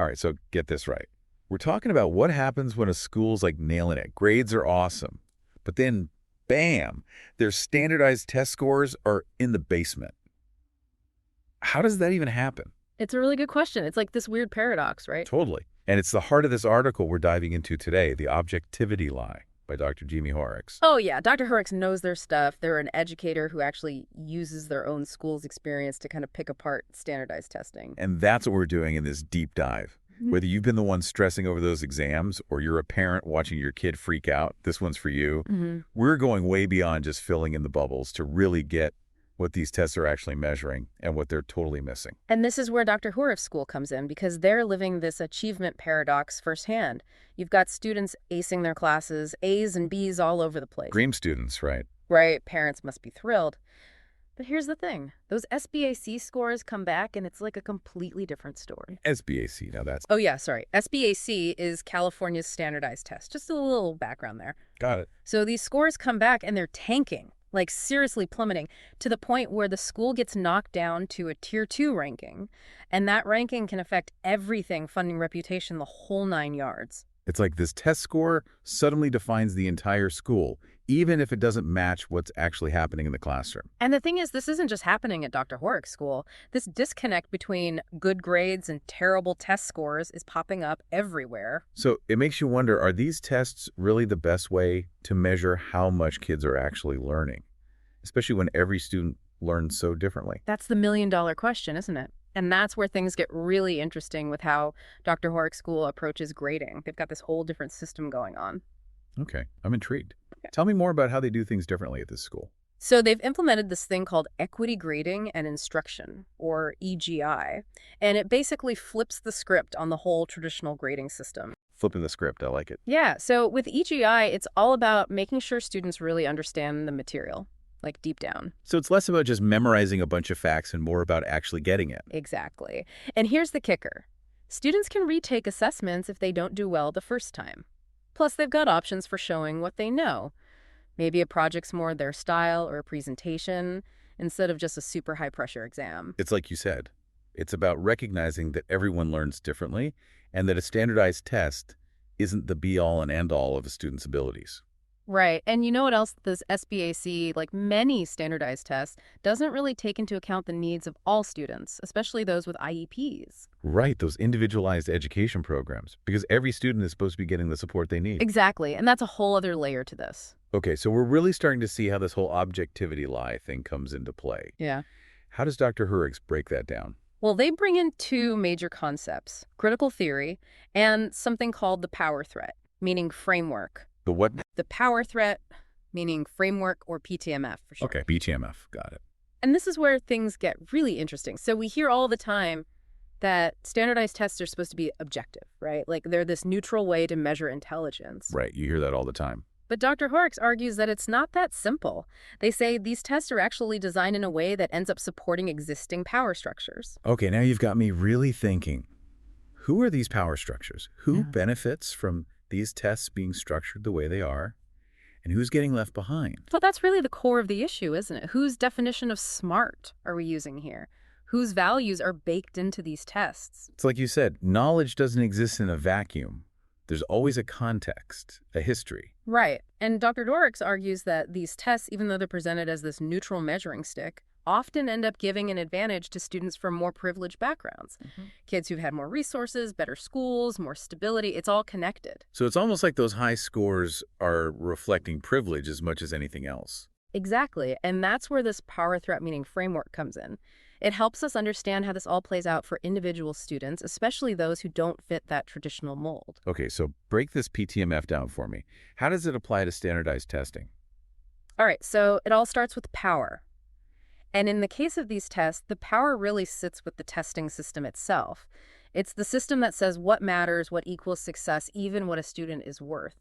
All right, so get this right. We're talking about what happens when a school's like nailing it. Grades are awesome. But then, bam, their standardized test scores are in the basement. How does that even happen? It's a really good question. It's like this weird paradox, right? Totally. And it's the heart of this article we're diving into today, The Objectivity Lie by Dr. Jamie Hoerricks. Oh, yeah. Dr. Hoerricks knows their stuff. They're an educator who actually uses their own school's experience to kind of pick apart standardized testing. And that's what we're doing in this deep dive. Whether you've been the one stressing over those exams or you're a parent watching your kid freak out, this one's for you. We're going way beyond just filling in the bubbles to really get what these tests are actually measuring and what they're totally missing. And this is where Dr. Hoerricks' school comes in, because they're living this achievement paradox firsthand. You've got students acing their classes, A's and B's all over the place. Dream students, right? Right. Parents must be thrilled. But here's the thing. Those SBAC scores come back, and it's like a completely different story. SBAC, now that's... Oh, yeah, sorry. SBAC is California's standardized test. Just a little background there. Got it. So these scores come back, and they're tanking, like seriously plummeting, to the point where the school gets knocked down to a Tier 2 ranking. And that ranking can affect everything, funding, reputation, the whole 9 yards. It's like this test score suddenly defines the entire school, even if it doesn't match what's actually happening in the classroom. And the thing is, this isn't just happening at Dr. Hoerricks' school. This disconnect between good grades and terrible test scores is popping up everywhere. So it makes you wonder, are these tests really the best way to measure how much kids are actually learning, especially when every student learns so differently? That's the million-dollar question, isn't it? And that's where things get really interesting with how Dr. Hoerricks' school approaches grading. They've got this whole different system going on. Okay, I'm intrigued. Okay. Tell me more about how they do things differently at this school. So they've implemented this thing called equity grading and instruction, or EGI, and it basically flips the script on the whole traditional grading system. Flipping the script, I like it. Yeah, so with EGI, it's all about making sure students really understand the material, like deep down. So it's less about just memorizing a bunch of facts and more about actually getting it. Exactly. And here's the kicker. Students can retake assessments if they don't do well the first time. Plus, they've got options for showing what they know. Maybe a project's more their style or a presentation instead of just a super high-pressure exam. It's like you said. It's about recognizing that everyone learns differently and that a standardized test isn't the be-all and end-all of a student's abilities. Right. And you know what else? This SBAC, like many standardized tests, doesn't really take into account the needs of all students, especially those with IEPs. Right, those individualized education programs, because every student is supposed to be getting the support they need. Exactly. And that's a whole other layer to this. Okay, so we're really starting to see how this whole objectivity lie thing comes into play. Yeah. How does Dr. Hoerricks break that down? Well, they bring in two major concepts, critical theory and something called the power threat, meaning framework. The what? The power threat, meaning framework or PTMF for short. Okay, BTMF, got it. And this is where things get really interesting. So we hear all the time that standardized tests are supposed to be objective, right? Like they're this neutral way to measure intelligence. Right, you hear that all the time. But Dr. Hoerricks argues that it's not that simple. They say these tests are actually designed in a way that ends up supporting existing power structures. Okay, now you've got me really thinking. Who are these power structures? Who benefits from these tests being structured the way they are? And who's getting left behind? Well, that's really the core of the issue, isn't it? Whose definition of smart are we using here? Whose values are baked into these tests? It's like you said, knowledge doesn't exist in a vacuum. There's always a context, a history. Right. And Dr. Hoerricks argues that these tests, even though they're presented as this neutral measuring stick, often end up giving an advantage to students from more privileged backgrounds. Kids who've had more resources, better schools, more stability, it's all connected. So it's almost like those high scores are reflecting privilege as much as anything else. Exactly. And that's where this power threat meaning framework comes in. It helps us understand how this all plays out for individual students, especially those who don't fit that traditional mold. Okay, so break this PTMF down for me. How does it apply to standardized testing? All right, so it all starts with power. And in the case of these tests, the power really sits with the testing system itself. It's the system that says what matters, what equals success, even what a student is worth.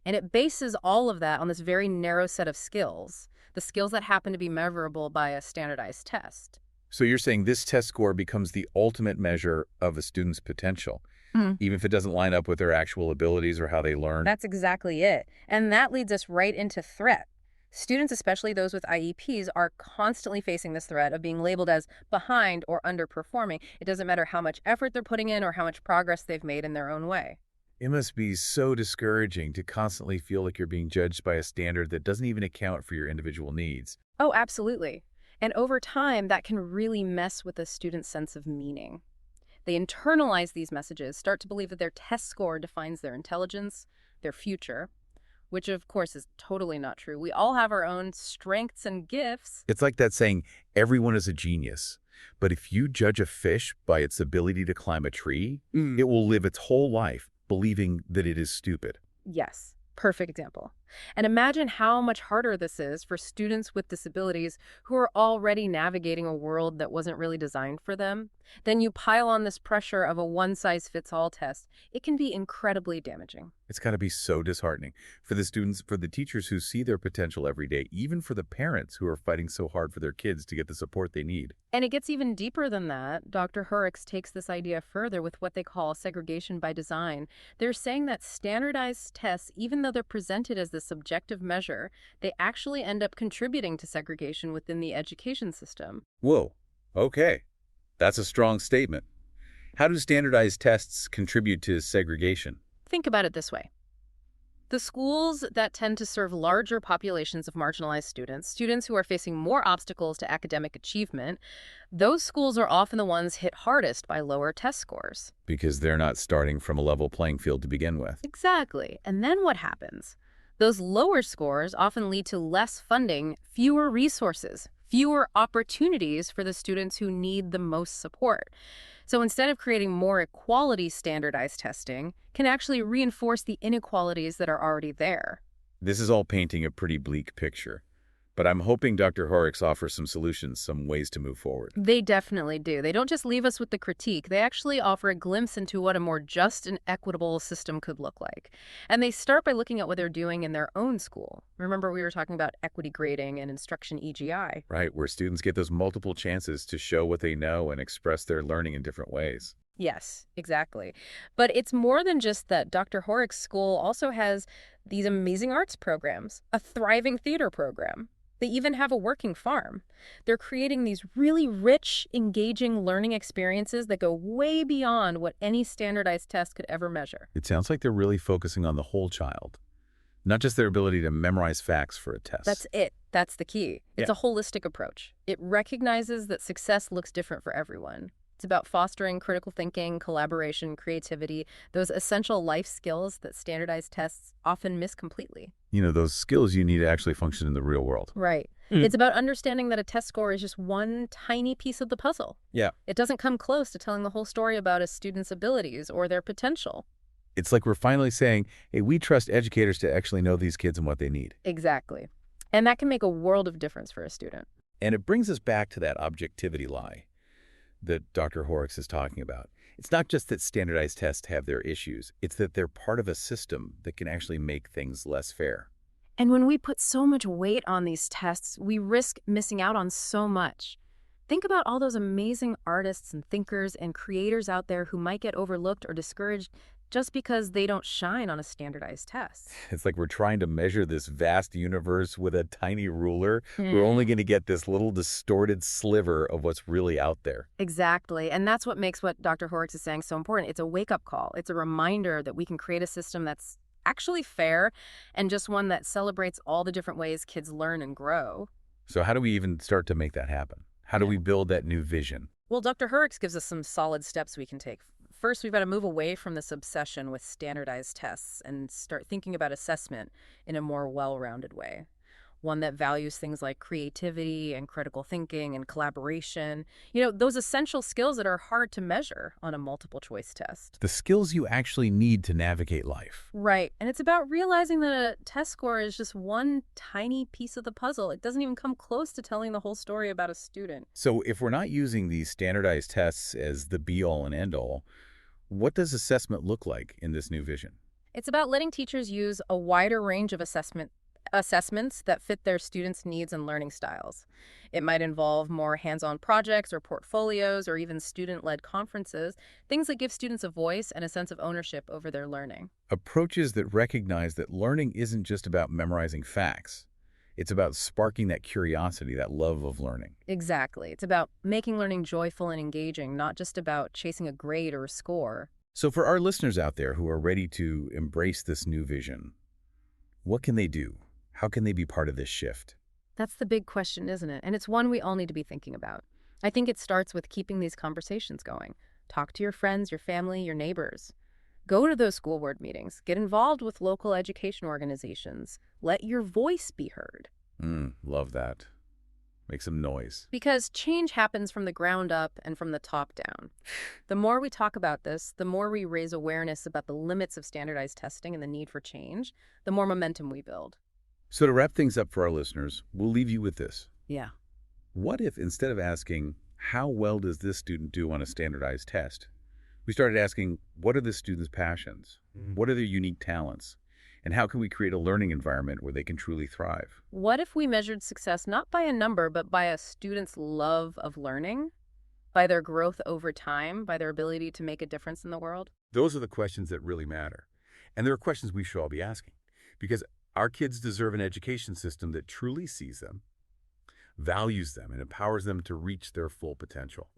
And it bases all of that on this very narrow set of skills, the skills that happen to be measurable by a standardized test. So you're saying this test score becomes the ultimate measure of a student's potential, even if it doesn't line up with their actual abilities or how they learn? That's exactly it. And that leads us right into threat. Students, especially those with IEPs, are constantly facing this threat of being labeled as behind or underperforming. It doesn't matter how much effort they're putting in or how much progress they've made in their own way. It must be so discouraging to constantly feel like you're being judged by a standard that doesn't even account for your individual needs. Oh, absolutely. And over time, that can really mess with a student's sense of meaning. They internalize these messages, start to believe that their test score defines their intelligence, their future, which of course is totally not true. We all have our own strengths and gifts. It's like that saying, everyone is a genius. But if you judge a fish by its ability to climb a tree, it will live its whole life believing that it is stupid. Yes, perfect example. And imagine how much harder this is for students with disabilities who are already navigating a world that wasn't really designed for them. Then you pile on this pressure of a one-size-fits-all test. It can be incredibly damaging. It's got to be so disheartening for the students, for the teachers who see their potential every day, even for the parents who are fighting so hard for their kids to get the support they need. And it gets even deeper than that. Dr. Hoerricks takes this idea further with what they call segregation by design. They're saying that standardized tests, even though they're presented as this subjective measure, they actually end up contributing to segregation within the education system. Whoa, okay. That's a strong statement. How do standardized tests contribute to segregation? Think about it this way. The schools that tend to serve larger populations of marginalized students who are facing more obstacles to academic achievement, those schools are often the ones hit hardest by lower test scores. Because they're not starting from a level playing field to begin with. Exactly. And then what happens? Those lower scores often lead to less funding, fewer resources, fewer opportunities for the students who need the most support. So instead of creating more equality, standardized testing can actually reinforce the inequalities that are already there. This is all painting a pretty bleak picture. But I'm hoping Dr. Hoerricks offers some solutions, some ways to move forward. They definitely do. They don't just leave us with the critique. They actually offer a glimpse into what a more just and equitable system could look like. And they start by looking at what they're doing in their own school. Remember, we were talking about equity grading and instruction EGI. Right, where students get those multiple chances to show what they know and express their learning in different ways. Yes, exactly. But it's more than just that. Dr. Hoerricks' school also has these amazing arts programs, a thriving theater program. They even have a working farm. They're creating these really rich, engaging learning experiences that go way beyond what any standardized test could ever measure. It sounds like they're really focusing on the whole child, not just their ability to memorize facts for a test. That's it. That's the key. It's a holistic approach. It recognizes that success looks different for everyone. It's about fostering critical thinking, collaboration, creativity, those essential life skills that standardized tests often miss completely. You know, those skills you need to actually function in the real world. Right. It's about understanding that a test score is just one tiny piece of the puzzle. Yeah. It doesn't come close to telling the whole story about a student's abilities or their potential. It's like we're finally saying, hey, we trust educators to actually know these kids and what they need. Exactly. And that can make a world of difference for a student. And it brings us back to that objectivity lie that Dr. Hoerricks is talking about. It's not just that standardized tests have their issues. It's that they're part of a system that can actually make things less fair. And when we put so much weight on these tests, we risk missing out on so much. Think about all those amazing artists and thinkers and creators out there who might get overlooked or discouraged just because they don't shine on a standardized test. It's like we're trying to measure this vast universe with a tiny ruler. We're only going to get this little distorted sliver of what's really out there. Exactly. And that's what makes what Dr. Hoerricks is saying so important. It's a wake-up call. It's a reminder that we can create a system that's actually fair and just one that celebrates all the different ways kids learn and grow. So how do we even start to make that happen? How do we build that new vision? Well, Dr. Hoerricks gives us some solid steps we can take. First, we've got to move away from this obsession with standardized tests and start thinking about assessment in a more well-rounded way. One that values things like creativity and critical thinking and collaboration. You know, those essential skills that are hard to measure on a multiple choice test. The skills you actually need to navigate life. Right. And it's about realizing that a test score is just one tiny piece of the puzzle. It doesn't even come close to telling the whole story about a student. So if we're not using these standardized tests as the be-all and end-all, what does assessment look like in this new vision? It's about letting teachers use a wider range of assessments that fit their students' needs and learning styles. It might involve more hands-on projects or portfolios or even student-led conferences, things that give students a voice and a sense of ownership over their learning. Approaches that recognize that learning isn't just about memorizing facts. It's about sparking that curiosity, that love of learning. Exactly. It's about making learning joyful and engaging, not just about chasing a grade or a score. So for our listeners out there who are ready to embrace this new vision, what can they do? How can they be part of this shift? That's the big question, isn't it? And it's one we all need to be thinking about. I think it starts with keeping these conversations going. Talk to your friends, your family, your neighbors. Go to those school board meetings. Get involved with local education organizations. Let your voice be heard. Love that. Make some noise. Because change happens from the ground up and from the top down. The more we talk about this, the more we raise awareness about the limits of standardized testing and the need for change, the more momentum we build. So to wrap things up for our listeners, we'll leave you with this. Yeah. What if instead of asking, how well does this student do on a standardized test, we started asking, what are this student's passions? What are their unique talents? And how can we create a learning environment where they can truly thrive? What if we measured success not by a number, but by a student's love of learning, by their growth over time, by their ability to make a difference in the world? Those are the questions that really matter. And they're questions we should all be asking, because our kids deserve an education system that truly sees them, values them, and empowers them to reach their full potential.